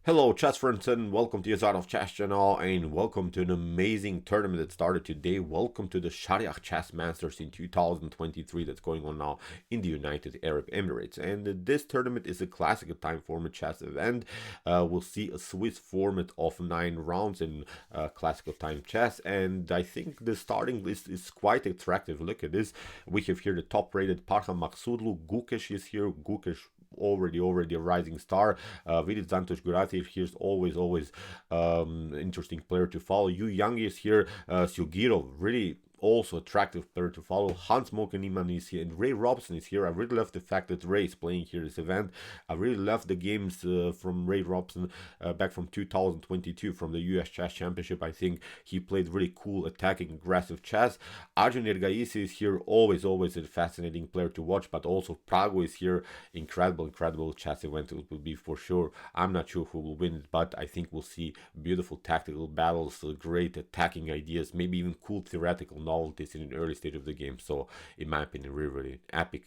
Hello, chess friends, and welcome to Jozarov chess channel, and welcome to an amazing tournament that started today. Welcome to the Sharjah Chess Masters in 2023 that's going on now in the United Arab Emirates. And this tournament is a classical time format chess event. We'll see a Swiss format of 9 rounds in classical time chess, and I think the starting list is quite attractive. Look at this. We have here the top-rated Parham Maghsoodloo. Gukesh is here. Gukesh already a rising star. Vidit Zantosh Gurati here's always interesting player to follow. Yu Yang is here. Sugirov really also attractive player to follow. Hans Moke and Niemann is here, and Ray Robson is here. I really love the fact that Ray is playing here this event. I really love the games from Ray Robson back from 2022 from the US Chess Championship. I think he played really cool, attacking, aggressive chess. Arjun Ergaisi is here, always a fascinating player to watch, but also Prago is here. Incredible chess event it will be for sure. I'm not sure who will win it, but I think we'll see beautiful tactical battles, great attacking ideas, maybe even cool theoretical novelties in an early stage of the game. So in my opinion, really epic,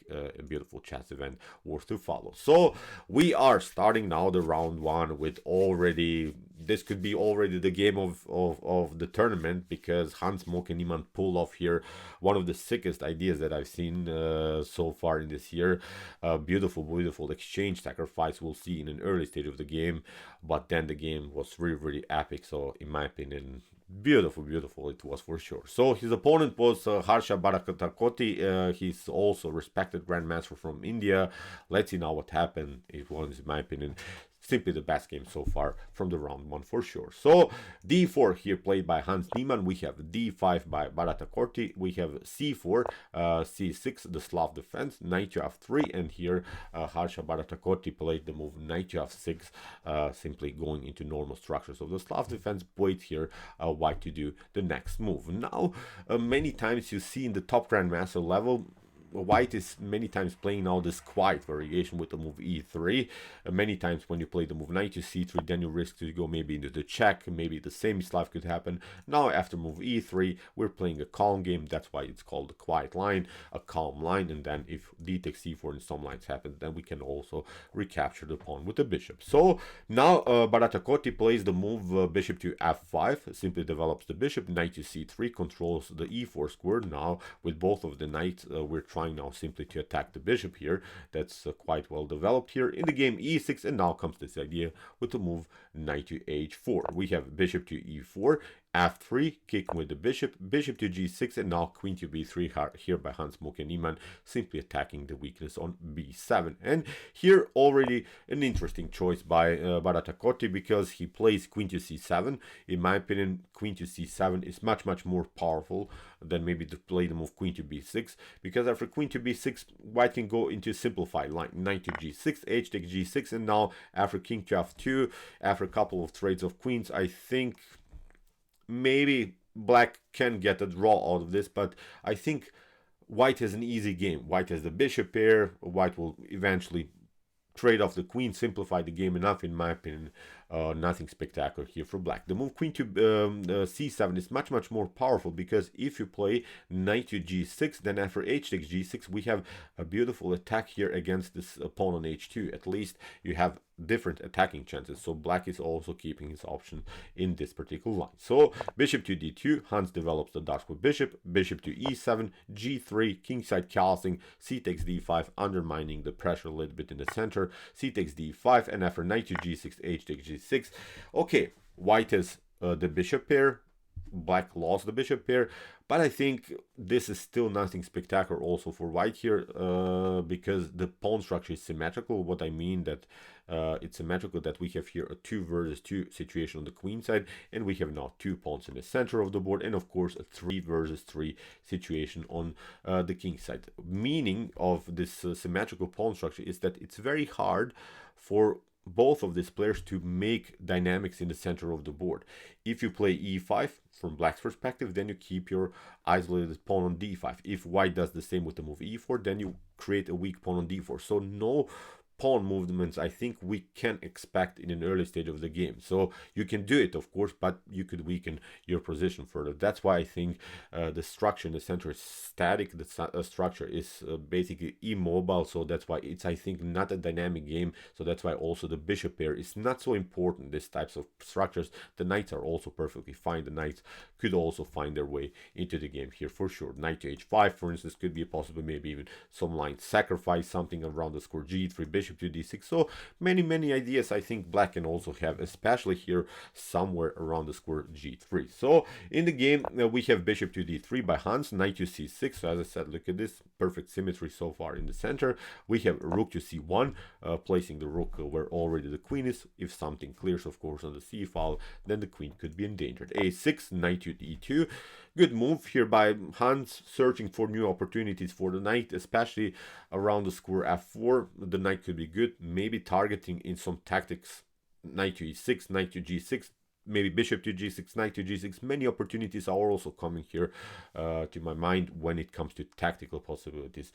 beautiful chess event worth to follow. So we are starting now the round one with already, this could be already the game of the tournament, because Hans Moke and Niemann pulled off here one of the sickest ideas that I've seen so far in this year. Beautiful exchange sacrifice we'll see in an early stage of the game, but then the game was really epic. So in my opinion, beautiful it was for sure. So his opponent was Harsha Bharathakoti. He's also a respected grandmaster from India. Let's see now what happened. It was, in my opinion, simply the best game so far from the round one for sure. So d4 here played by Hans Niemann. We have d5 by Bharathakoti. We have c4, c6, the Slav defense, knight to f3, and here Harsha Bharathakoti played the move knight to f6, simply going into normal structures of the Slav defense. Wait here, white to do the next move. Now, many times you see in the top grandmaster level, white is many times playing now this quiet variation with the move e3. Many times when you play the move knight to c3, then you risk to go maybe into the check, maybe the same Slav could happen. Now after move e3, we're playing a calm game. That's why it's called a quiet line, a calm line. And then if d takes c4 and some lines happen, then we can also recapture the pawn with the bishop. So now Bharathakoti plays the move bishop to f5, simply develops the bishop. Knight to c3 controls the e4 square. Now with both of the knights, we're trying now simply to attack the bishop here. That's quite well developed here in the game e6, and now comes this idea with the move knight to h4. We have bishop to e4, f3, kicking with the bishop, bishop to g6, and now queen to b3 here by Hans Moke and Niemann, simply attacking the weakness on b7. And here already an interesting choice by Bharathakoti, because he plays queen to c7. In my opinion, queen to c7 is much more powerful than maybe to play the move queen to b6, because after queen to b6, white can go into simplified line, knight to g6, h takes g6, and now after king to f2, after a couple of trades of queens, I think maybe black can get a draw out of this, but I think white has an easy game. White has the bishop pair. White will eventually trade off the queen, simplify the game enough, in my opinion. Nothing spectacular here for black. The move queen to c7 is much more powerful, because if you play knight to g6, then after h takes g6, we have a beautiful attack here against this pawn on h2. At least you have different attacking chances. So black is also keeping his option in this particular line. So bishop to d2, Hans develops the dart with bishop, bishop to e7, g3, kingside casting, c takes d5, undermining the pressure a little bit in the center, c takes d5, and after knight to g6, h takes g6. Okay, white has the bishop pair, black lost the bishop pair, but I think this is still nothing spectacular also for white here, because the pawn structure is symmetrical. What I mean that it's symmetrical, that we have here a 2 versus 2 situation on the queen side, and we have now 2 pawns in the center of the board, and of course a 3 versus 3 situation on the king side. Meaning of this symmetrical pawn structure is that it's very hard for both of these players to make dynamics in the center of the board. If you play e5 from black's perspective, then you keep your isolated pawn on d5. If white does the same with the move e4, then you create a weak pawn on d4. So no pawn movements I think we can expect in an early stage of the game. So you can do it, of course, but you could weaken your position further. That's why I think the structure in the center is static. The structure is basically immobile, so that's why it's, I think, not a dynamic game. So that's why also the bishop pair is not so important. These types of structures, the knights are also perfectly fine. The knights could also find their way into the game here for sure. Knight to h5, for instance, could be a possible, maybe even some line sacrifice, something around the score g3, bishop to d6. So many ideas I think black can also have, especially here somewhere around the square g3. So in the game we have bishop to d3 by Hans, knight to c6. So as I said, look at this perfect symmetry so far in the center. We have rook to c1, placing the rook where already the queen is. If something clears, of course, on the c file, then the queen could be endangered. a6, knight to e2. Good move here by Hans, searching for new opportunities for the knight, especially around the square f4. The knight could be good, maybe targeting in some tactics knight to e6, knight to g6, maybe bishop to g6, knight to g6. Many opportunities are also coming here to my mind when it comes to tactical possibilities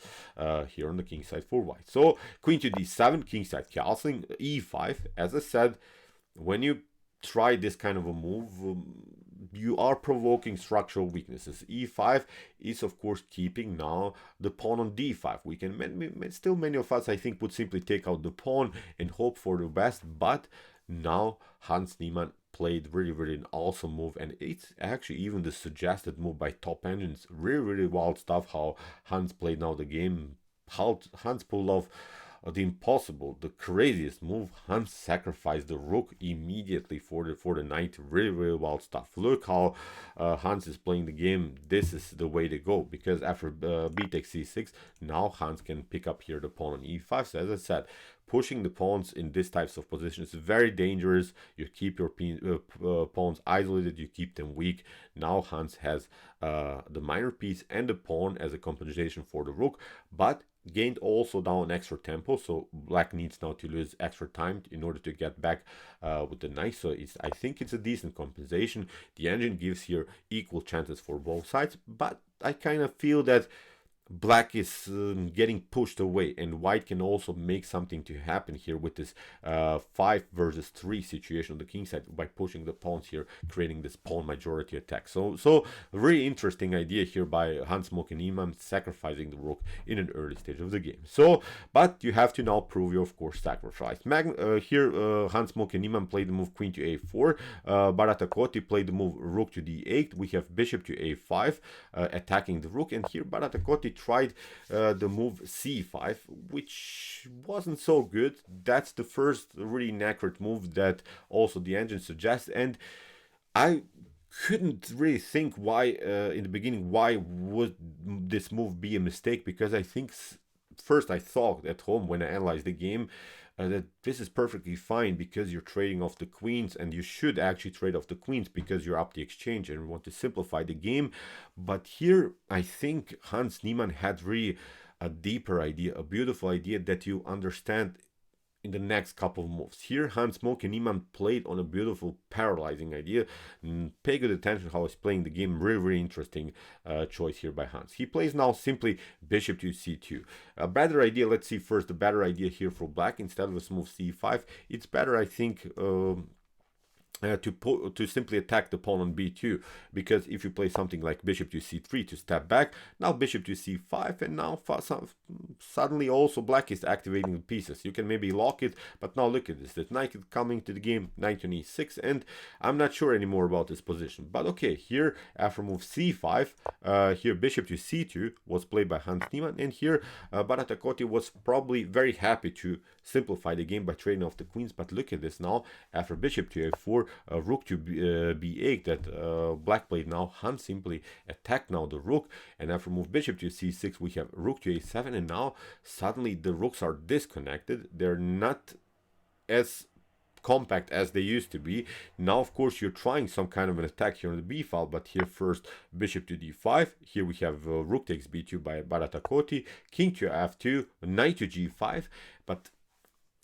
here on the king side for white. So queen to d7, king side castling, e5. As I said, when you try this kind of a move, you are provoking structural weaknesses. e5 is of course keeping now the pawn on d5. We can still, many of us I think would simply take out the pawn and hope for the best, but now Hans Niemann played really an awesome move, and it's actually even the suggested move by top engines. Really wild stuff how Hans played now the game, how Hans pulled off the impossible, the craziest move. Hans sacrificed the rook immediately for the knight. Really wild stuff. Look how Hans is playing the game. This is the way to go, because after b takes c6, now Hans can pick up here the pawn on e5. So as I said, pushing the pawns in these types of positions is very dangerous. You keep your pawns isolated, you keep them weak. Now Hans has the minor piece and the pawn as a compensation for the rook, but gained also down extra tempo, so black needs now to lose extra time in order to get back with the knight. So I think it's a decent compensation. The engine gives here equal chances for both sides, but I kind of feel that black is getting pushed away, and white can also make something to happen here with this 5 versus 3 situation on the king side by pushing the pawns here, creating this pawn majority attack. So very interesting idea here by Hans Moke Niemann, sacrificing the rook in an early stage of the game. So, but you have to now prove your, of course, sacrifice. Here Hans Moke Niemann played the move queen to a4. Bharathakoti played the move rook to d8. We have bishop to a5, attacking the rook, and here Bharathakoti tried the move c5, which wasn't so good. That's the first really inaccurate move that also the engine suggests, and I couldn't really think why in the beginning why would this move be a mistake, because I think first I thought at home when I analyzed the game that this is perfectly fine because you're trading off the queens, and you should actually trade off the queens because you're up the exchange and want to simplify the game. But here I think Hans Niemann had really a deeper idea, a beautiful idea that you understand in the next couple of moves. Here Hans Moke Niemann played on a beautiful paralyzing idea. Pay good attention how he's playing the game. Really interesting choice here by Hans. He plays now simply bishop to c2. A better idea, let's see first the better idea here for black. Instead of a move c5, it's better, I think, to simply attack the pawn on b2, because if you play something like bishop to c3 to step back, now bishop to c5, and now suddenly also black is activating the pieces. You can maybe lock it, but now look at this, that knight is coming to the game, knight on e6, and I'm not sure anymore about this position. But okay, here after move c5, here bishop to c2 was played by Hans Niemann, and here Bharathakoti was probably very happy to simplify the game by trading off the queens. But look at this now, after bishop to a4, rook to b8 that black played, now Hans simply attacked now the rook, and after move bishop to c6 we have rook to a7, and now suddenly the rooks are disconnected. They're not as compact as they used to be. Now of course you're trying some kind of an attack here on the b file, but here first bishop to d5. Here we have rook takes b2 by Bharathakoti, king to f2, knight to g5, but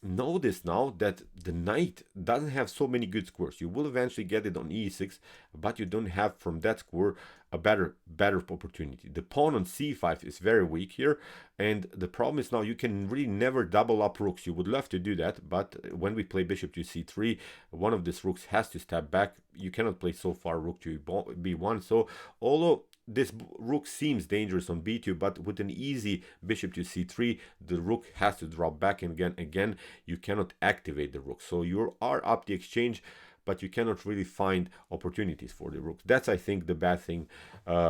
notice now that the knight doesn't have so many good squares. You will eventually get it on e6, but you don't have from that square a better opportunity. The pawn on c5 is very weak here, and the problem is now you can really never double up rooks. You would love to do that, but when we play bishop to c3, one of these rooks has to step back. You cannot play so far rook to b1. So although this rook seems dangerous on b2, but with an easy bishop to c3, the rook has to drop back, and again you cannot activate the rook. So you are up the exchange, but you cannot really find opportunities for the rook. That's, I think, the bad thing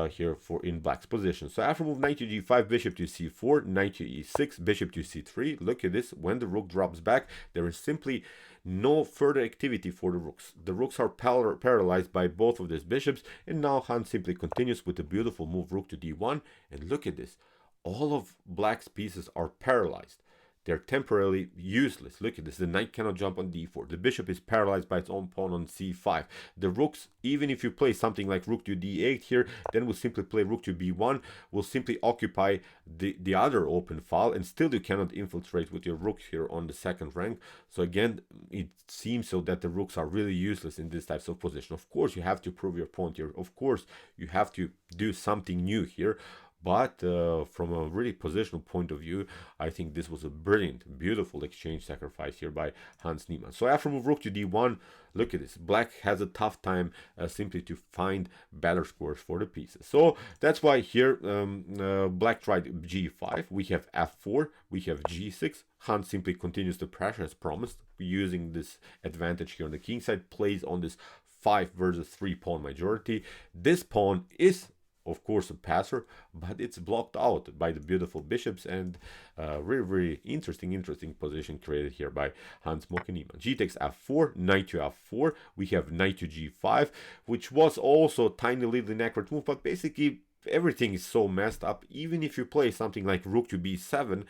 here for in black's position. So after move knight to g5, bishop to c4, knight to e6, bishop to c3. Look at this. When the rook drops back, there is simply no further activity for the rooks. The rooks are paralyzed by both of these bishops, and now Han simply continues with a beautiful move, rook to d1. And look at this. All of black's pieces are paralyzed. They're temporarily useless. Look at this. The knight cannot jump on d4. The bishop is paralyzed by its own pawn on c5. The rooks, even if you play something like rook to d8 here, then we'll simply play rook to b1, will simply occupy the other open file, and still you cannot infiltrate with your rook here on the second rank. So again, it seems so that the rooks are really useless in this types of position. Of course, you have to prove your point here. Of course, you have to do something new here. But from a really positional point of view, I think this was a brilliant, beautiful exchange sacrifice here by Hans Niemann. So after move rook to d1, look at this. Black has a tough time simply to find better scores for the pieces. So that's why here black tried g5. We have f4. We have g6. Hans simply continues the pressure as promised, using this advantage here on the king side, plays on this 5 versus 3 pawn majority. This pawn is of course a passer, but it's blocked out by the beautiful bishops, and really interesting position created here by Hans Moke Niemann. G takes f4, knight to f4, we have knight to g5, which was also a tiny little inaccurate move, but basically everything is so messed up. Even if you play something like rook to b7,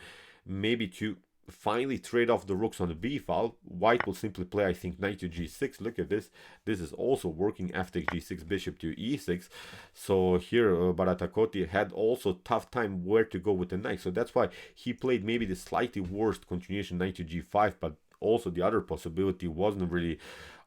maybe to finally trade off the rooks on the b file, white will simply play, I think, knight to g6. Look at this. This is also working. F takes g6, bishop to e6. So here Bharathakoti had also tough time where to go with the knight. So that's why he played maybe the slightly worst continuation, knight to g5, but also the other possibility wasn't really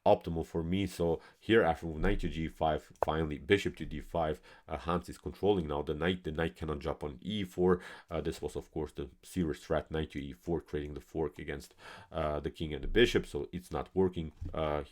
optimal for me. So here after knight to g5, finally bishop to d5, Hans is controlling now the knight cannot jump on e4. This was of course the serious threat, knight to e4, creating the fork against the king and the bishop, so it's not working.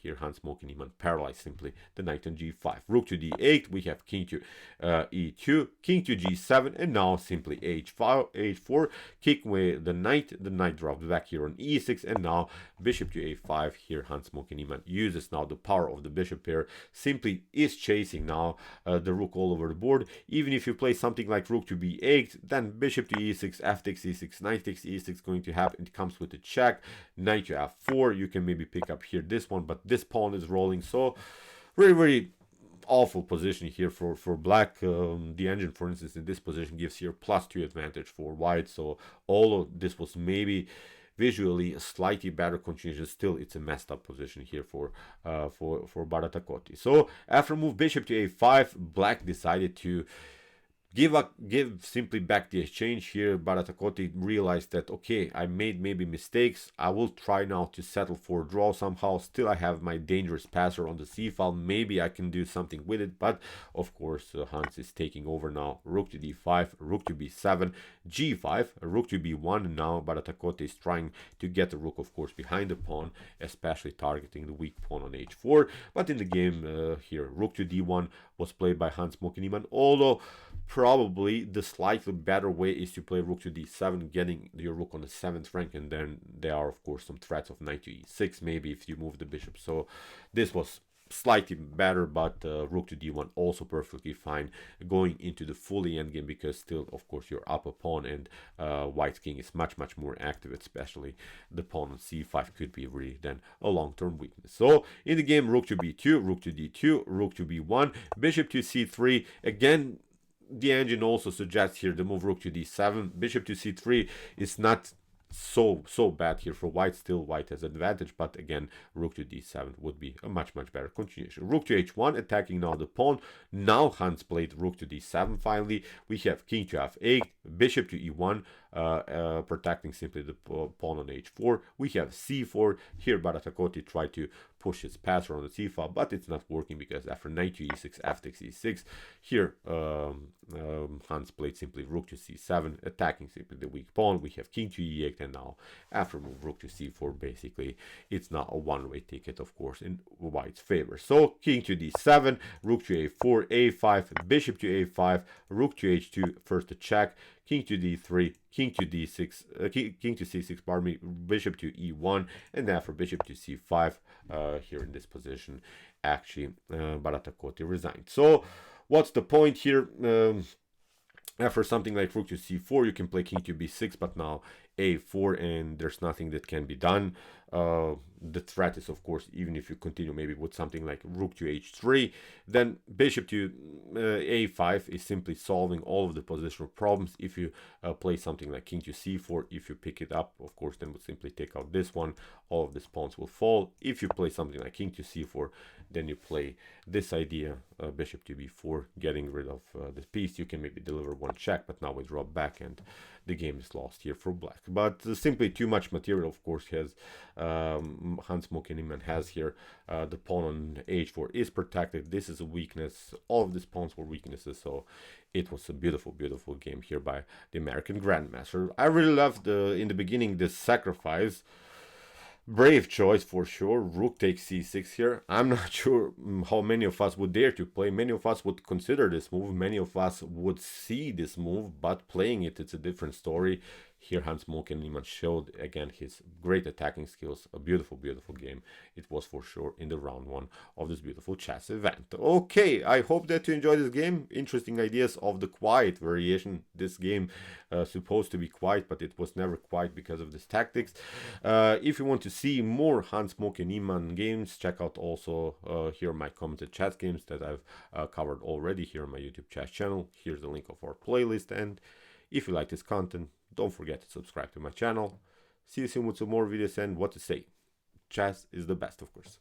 Here Hans Moke Niemann paralyzed simply the knight on g5. Rook to d8, we have king to e2, king to g7, and now simply h4, kick away the knight drops back here on e6, and now bishop to a5. Here Hans Moke Niemann uses now the power of the bishop pair, simply is chasing now the rook all over the board. Even if you play something like rook to b8, then bishop to e6, f takes e6, knight takes e6 going to happen. It comes with a check. Knight to f4, you can maybe pick up here this one, but this pawn is rolling. So very awful position here for black. The engine, for instance, in this position gives here +2 advantage for white. So although this was maybe visually a slightly better continuation, still it's a messed up position here for Bharathakoti. So after move bishop to a5, black decided to give simply back the exchange here. Bharathakoti realized that, okay, I made maybe mistakes. I will try now to settle for a draw somehow. Still, I have my dangerous passer on the c file. Maybe I can do something with it. But of course, Hans is taking over now. Rook to d5, rook to b7, g5, rook to b1. Now Bharathakoti is trying to get the rook, of course, behind the pawn, especially targeting the weak pawn on h4. But in the game here, rook to d1 was played by Hans Moke Niemann, although probably the slightly better way is to play rook to d7, getting your rook on the 7th rank, and then there are of course some threats of knight to e6 maybe if you move the bishop. So this was slightly better, but rook to d1 also perfectly fine going into the fully endgame, because still of course you're up a pawn, and white's king is much more active, especially the pawn on c5 could be really then a long-term weakness. So in the game, rook to b2, rook to d2, rook to b1, bishop to c3. Again, the engine also suggests here the move rook to d7, bishop to c3 is not so bad here for white. Still white has advantage, but again, rook to d7 would be a much better continuation. Rook to h1, attacking now the pawn. Now Hans played rook to d7. Finally, we have king to f8, bishop to e1, protecting simply the pawn on h4. We have c4. Here Bharathakoti tried to push his passer on the c file, but it's not working because after knight to e6, f takes e6. Here Hans played simply rook to c7, attacking simply the weak pawn. We have king to e8, and now after move rook to c4, basically it's not a one-way ticket, of course, in white's favor. So king to d7, rook to a4, a5, bishop to a5, rook to h2, first a check, king to d3, king to d6, king to c6, pardon me, bishop to e1, and after bishop to c5, here in this position, actually Bharathakoti resigned. So what's the point here? After something like rook to c4, you can play king to b6, but now a4, and there's nothing that can be done. The threat is, of course, even if you continue maybe with something like rook to h3, then bishop to a5 is simply solving all of the positional problems. If you play something like king to c4, if you pick it up, of course, then we'll simply take out this one. All of these pawns will fall. If you play something like king to c4, then you play this idea, bishop to b4, getting rid of this piece. You can maybe deliver one check, but now we drop back and the game is lost here for black. But simply too much material, of course, has Hans Moke Niemann has here. The pawn on h4 is protected. This is a weakness. All of these pawns were weaknesses, so it was a beautiful, beautiful game here by the American Grandmaster. I really loved in the beginning this sacrifice. Brave choice for sure. Rook takes c6 here. I'm not sure how many of us would dare to play. Many of us would consider this move. Many of us would see this move, but playing it, it's a different story. Here Hans Moke Niemann showed again his great attacking skills. A beautiful, beautiful game. It was for sure in the round one of this beautiful chess event. Okay, I hope that you enjoyed this game. Interesting ideas of the quiet variation. This game supposed to be quiet, but it was never quiet because of this tactics. If you want to see more Hans Moke Niemann games, check out also here my commented chess games that I've covered already here on my YouTube chess channel. Here's the link of our playlist, and if you like this content, don't forget to subscribe to my channel. See you soon with some more videos, and what to say. Chess is the best, of course.